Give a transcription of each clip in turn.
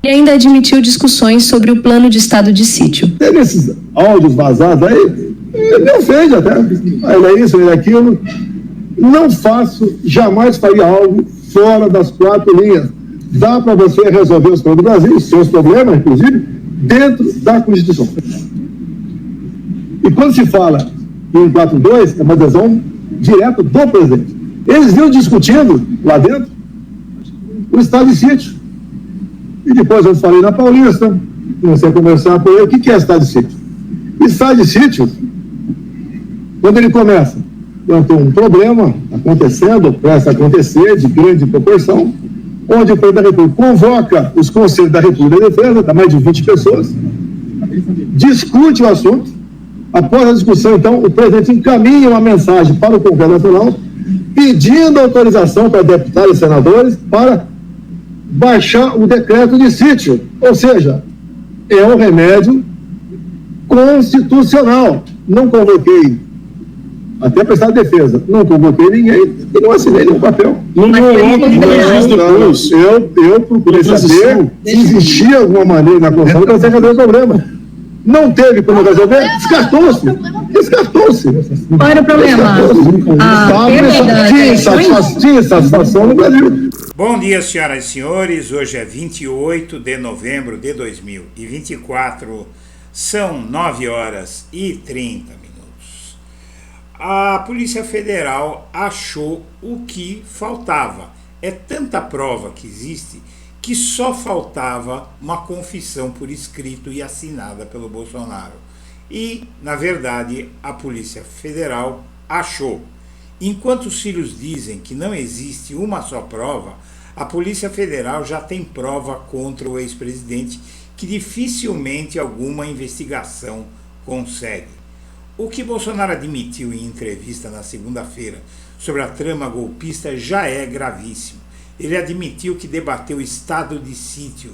E ainda admitiu discussões sobre o plano de estado de sítio. Teve esses áudios vazados aí, me ofende até. Ele é isso, ele é aquilo. Não faço, jamais faria algo fora das quatro linhas. Dá para você resolver os problemas do Brasil, os seus problemas, inclusive, dentro da Constituição. E quando se fala em 142, é uma adesão direta do presidente. Eles vinham discutindo lá dentro o estado de sítio. E depois eu falei na Paulista, comecei a conversar com ele, o que é estado de sítio? Estado de sítio, quando ele começa, quando tem um problema acontecendo, presta a acontecer, de grande proporção, onde o presidente da República convoca os conselhos da República da Defesa, dá mais de 20 pessoas, discute o assunto. Após a discussão, então, o presidente encaminha uma mensagem para o Congresso Nacional, pedindo autorização para deputados e senadores para baixar o decreto de sítio. Ou seja, é um remédio constitucional. Não convoquei, até prestar defesa, não convoquei ninguém e não assinei nenhum papel. Eu procurei saber se existia alguma maneira na Constituição para você resolver o problema. Não teve como resolver, descartou-se. Qual era o problema? Tinha satisfação no Brasil. Bom dia, senhoras e senhores. Hoje é 28 de novembro de 2024. São 9 horas e 30 minutos. A Polícia Federal achou o que faltava. É tanta prova que existe que só faltava uma confissão por escrito e assinada pelo Bolsonaro. E, na verdade, a Polícia Federal achou. Enquanto os filhos dizem que não existe uma só prova, a Polícia Federal já tem prova contra o ex-presidente que dificilmente alguma investigação consegue. O que Bolsonaro admitiu em entrevista na segunda-feira sobre a trama golpista já é gravíssimo. Ele admitiu que debateu o estado de sítio,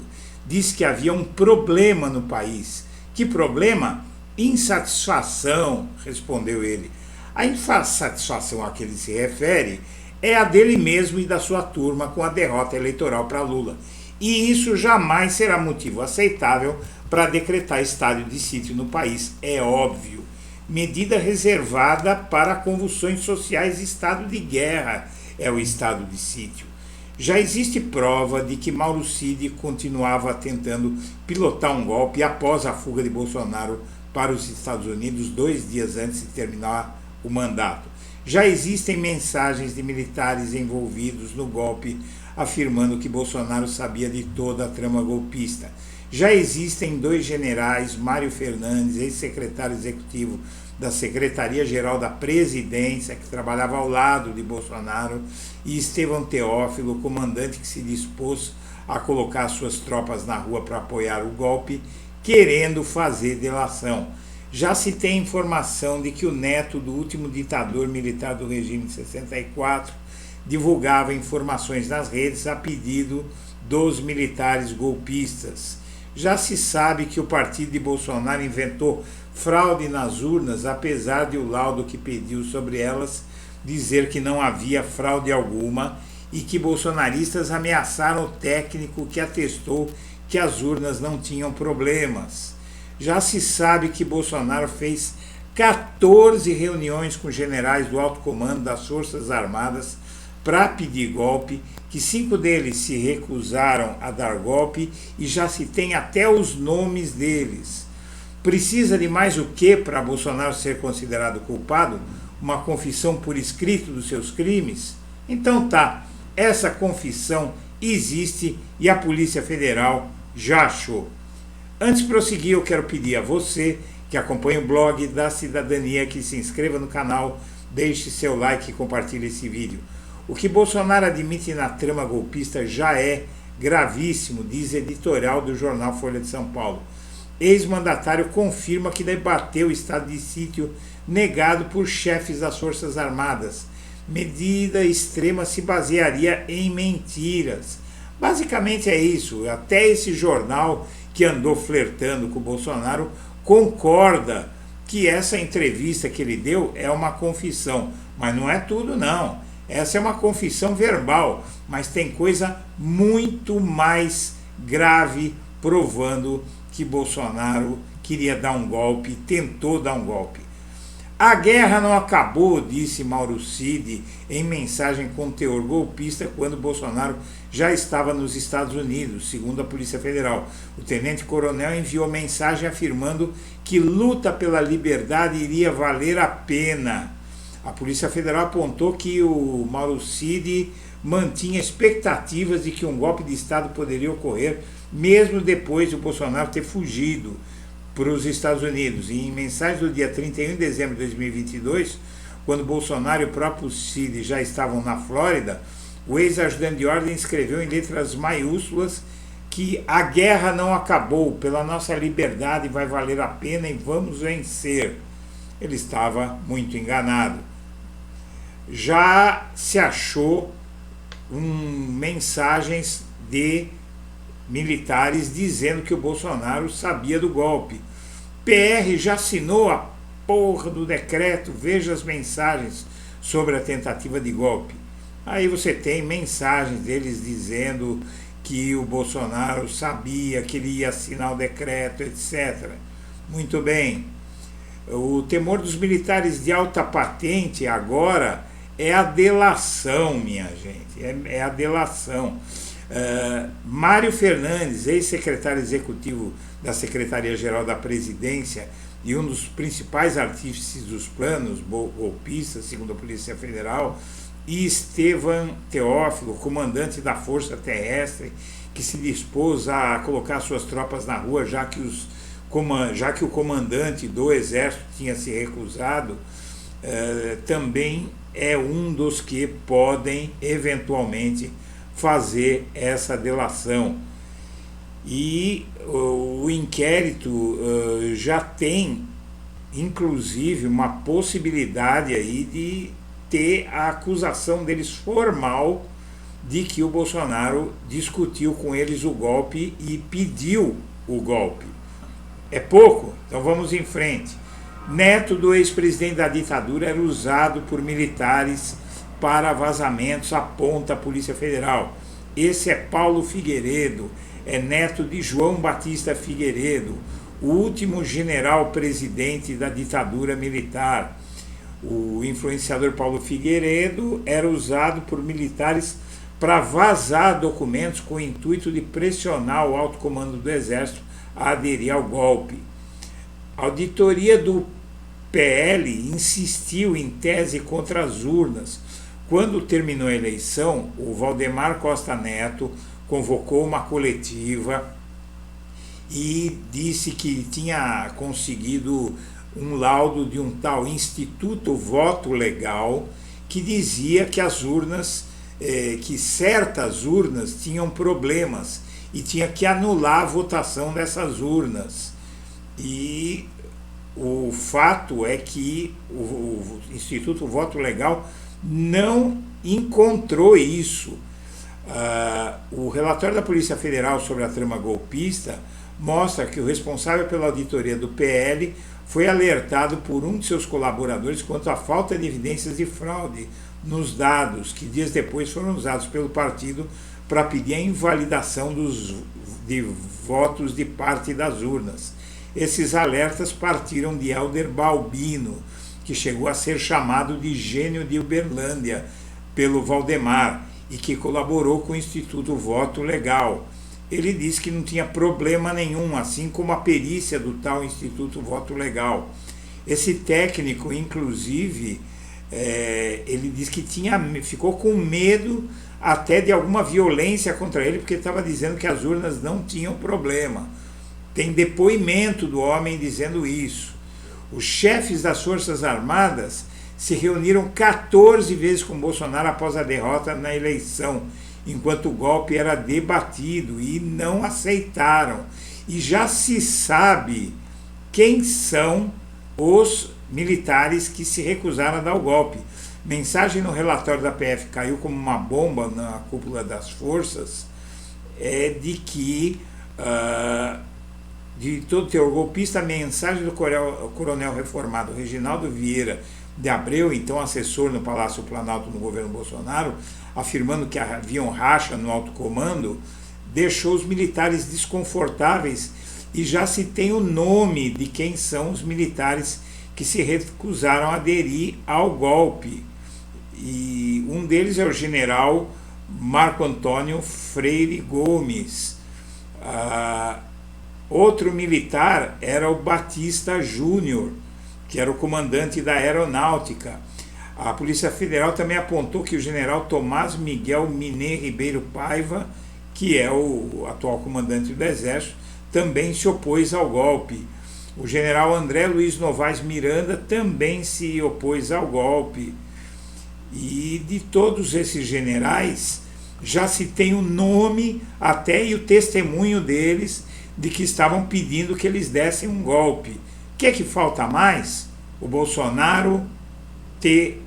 disse que havia um problema no país. Que problema? Insatisfação, respondeu ele. A insatisfação a que ele se refere é a dele mesmo e da sua turma com a derrota eleitoral para Lula. E isso jamais será motivo aceitável para decretar estado de sítio no país, é óbvio. Medida reservada para convulsões sociais e estado de guerra é o estado de sítio. Já existe prova de que Mauro Cid continuava tentando pilotar um golpe após a fuga de Bolsonaro para os Estados Unidos 2 dias antes de terminar o mandato. Já existem mensagens de militares envolvidos no golpe afirmando que Bolsonaro sabia de toda a trama golpista. Já existem 2 generais, Mário Fernandes, ex-secretário executivo da Secretaria-Geral da Presidência, que trabalhava ao lado de Bolsonaro, e Estevão Teófilo, comandante que se dispôs a colocar suas tropas na rua para apoiar o golpe, querendo fazer delação. Já se tem informação de que o neto do último ditador militar do regime de 64 divulgava informações nas redes a pedido dos militares golpistas. Já se sabe que o partido de Bolsonaro inventou fraude nas urnas, apesar de o laudo que pediu sobre elas dizer que não havia fraude alguma e que bolsonaristas ameaçaram o técnico que atestou que as urnas não tinham problemas. Já se sabe que Bolsonaro fez 14 reuniões com generais do alto comando das Forças Armadas para pedir golpe, que 5 deles se recusaram a dar golpe e já se tem até os nomes deles. Precisa de mais o que para Bolsonaro ser considerado culpado? Uma confissão por escrito dos seus crimes? Então tá, essa confissão existe e a Polícia Federal já achou. Antes de prosseguir, eu quero pedir a você que acompanha o blog da Cidadania que se inscreva no canal, deixe seu like e compartilhe esse vídeo. O que Bolsonaro admite na trama golpista já é gravíssimo, diz editorial do jornal Folha de São Paulo. Ex-mandatário confirma que debateu o estado de sítio negado por chefes das Forças Armadas. Medida extrema se basearia em mentiras. Basicamente é isso. Até esse jornal que andou flertando com o Bolsonaro concorda que essa entrevista que ele deu é uma confissão. Mas não é tudo, não. Essa é uma confissão verbal, mas tem coisa muito mais grave provando que Bolsonaro queria dar um golpe, tentou dar um golpe. A guerra não acabou, disse Mauro Cid em mensagem com teor golpista quando Bolsonaro já estava nos Estados Unidos, segundo a Polícia Federal. O tenente-coronel enviou mensagem afirmando que luta pela liberdade iria valer a pena. A Polícia Federal apontou que o Mauro Cid mantinha expectativas de que um golpe de Estado poderia ocorrer mesmo depois de Bolsonaro ter fugido para os Estados Unidos. E em mensagem do dia 31 de dezembro de 2022, quando Bolsonaro e o próprio Cid já estavam na Flórida, o ex-ajudante de ordem escreveu em letras maiúsculas que a guerra não acabou, pela nossa liberdade vai valer a pena e vamos vencer. Ele estava muito enganado. Já se achou mensagens de militares dizendo que o Bolsonaro sabia do golpe. PR já assinou a porra do decreto, veja as mensagens sobre a tentativa de golpe. Aí você tem mensagens deles dizendo que o Bolsonaro sabia que ele ia assinar o decreto, etc. Muito bem. O temor dos militares de alta patente agora é a delação, minha gente, é a delação. Mário Fernandes, ex-secretário executivo da Secretaria-Geral da Presidência e um dos principais artífices dos planos golpistas, segundo a Polícia Federal, e Estevam Teófilo, comandante da Força Terrestre, que se dispôs a colocar suas tropas na rua, já que o comandante do Exército tinha se recusado, também é um dos que podem, eventualmente, fazer essa delação. E o inquérito já tem, inclusive, uma possibilidade aí de ter a acusação deles formal de que o Bolsonaro discutiu com eles o golpe e pediu o golpe. É pouco? Então vamos em frente. Neto do ex-presidente da ditadura era usado por militares para vazamentos, aponta a Polícia Federal. Esse é Paulo Figueiredo, é neto de João Batista Figueiredo, o último general-presidente da ditadura militar. O influenciador Paulo Figueiredo era usado por militares para vazar documentos com o intuito de pressionar o alto comando do Exército a aderir ao golpe. A auditoria do PL insistiu em tese contra as urnas. Quando terminou a eleição, o Valdemar Costa Neto convocou uma coletiva e disse que tinha conseguido um laudo de um tal Instituto Voto Legal que dizia que as urnas, que certas urnas tinham problemas e tinha que anular a votação dessas urnas. E o fato é que o Instituto Voto Legal não encontrou isso. O relatório da Polícia Federal sobre a trama golpista mostra que o responsável pela auditoria do PL foi alertado por um de seus colaboradores quanto à falta de evidências de fraude nos dados que dias depois foram usados pelo partido para pedir a invalidação de votos de parte das urnas. Esses alertas partiram de Helder Balbino, que chegou a ser chamado de gênio de Uberlândia pelo Valdemar e que colaborou com o Instituto Voto Legal. Ele disse que não tinha problema nenhum, assim como a perícia do tal Instituto Voto Legal. Esse técnico, inclusive, ele disse que ficou com medo até de alguma violência contra ele, porque estava dizendo que as urnas não tinham problema. Tem depoimento do homem dizendo isso. Os chefes das Forças Armadas se reuniram 14 vezes com Bolsonaro após a derrota na eleição, enquanto o golpe era debatido, e não aceitaram. E já se sabe quem são os militares que se recusaram a dar o golpe. Mensagem no relatório da PF caiu como uma bomba na cúpula das forças, de que, de todo teor golpista, a mensagem do coronel reformado Reginaldo Vieira de Abreu, então assessor no Palácio Planalto no governo Bolsonaro, afirmando que havia um racha no alto comando, deixou os militares desconfortáveis e já se tem o nome de quem são os militares que se recusaram a aderir ao golpe. E um deles é o general Marco Antônio Freire Gomes. Outro militar era o Batista Júnior, que era o comandante da aeronáutica. A Polícia Federal também apontou que o general Tomás Miguel Miné Ribeiro Paiva, que é o atual comandante do Exército, também se opôs ao golpe. O general André Luiz Novaes Miranda também se opôs ao golpe. E de todos esses generais, já se tem o nome até e o testemunho deles de que estavam pedindo que eles dessem um golpe. O que é que falta mais? O Bolsonaro ter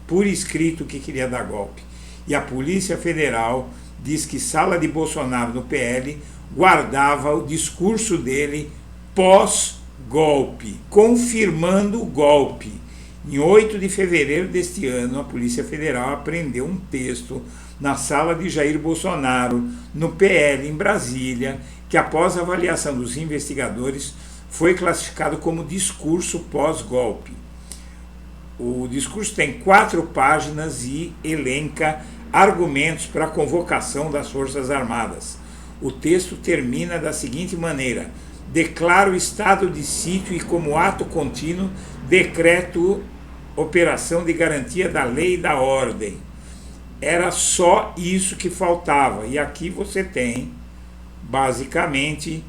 por escrito que queria dar golpe. E a Polícia Federal diz que Sala de Bolsonaro no PL guardava o discurso dele pós-golpe, confirmando o golpe. Em 8 de fevereiro deste ano, a Polícia Federal apreendeu um texto na sala de Jair Bolsonaro, no PL, em Brasília, que após a avaliação dos investigadores foi classificado como discurso pós-golpe. O discurso tem 4 páginas e elenca argumentos para a convocação das Forças Armadas. O texto termina da seguinte maneira: declaro o estado de sítio e, como ato contínuo, decreto operação de garantia da lei e da ordem. Era só isso que faltava. E aqui você tem, basicamente,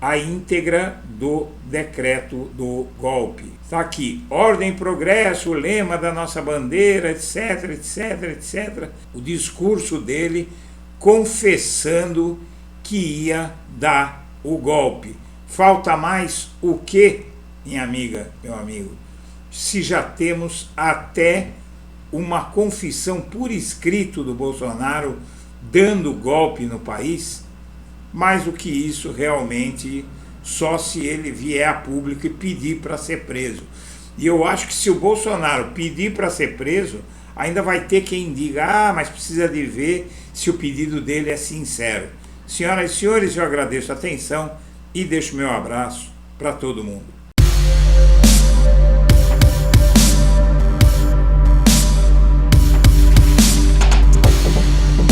a íntegra do decreto do golpe. Está aqui: ordem e progresso, o lema da nossa bandeira, etc, etc, etc. O discurso dele confessando que ia dar o golpe. Falta mais o quê, minha amiga, meu amigo? Se já temos até uma confissão por escrito do Bolsonaro dando golpe no país, mais do que isso realmente só se ele vier a público e pedir para ser preso. E eu acho que se o Bolsonaro pedir para ser preso, ainda vai ter quem diga: mas precisa de ver se o pedido dele é sincero. Senhoras e senhores, eu agradeço a atenção e deixo meu abraço para todo mundo.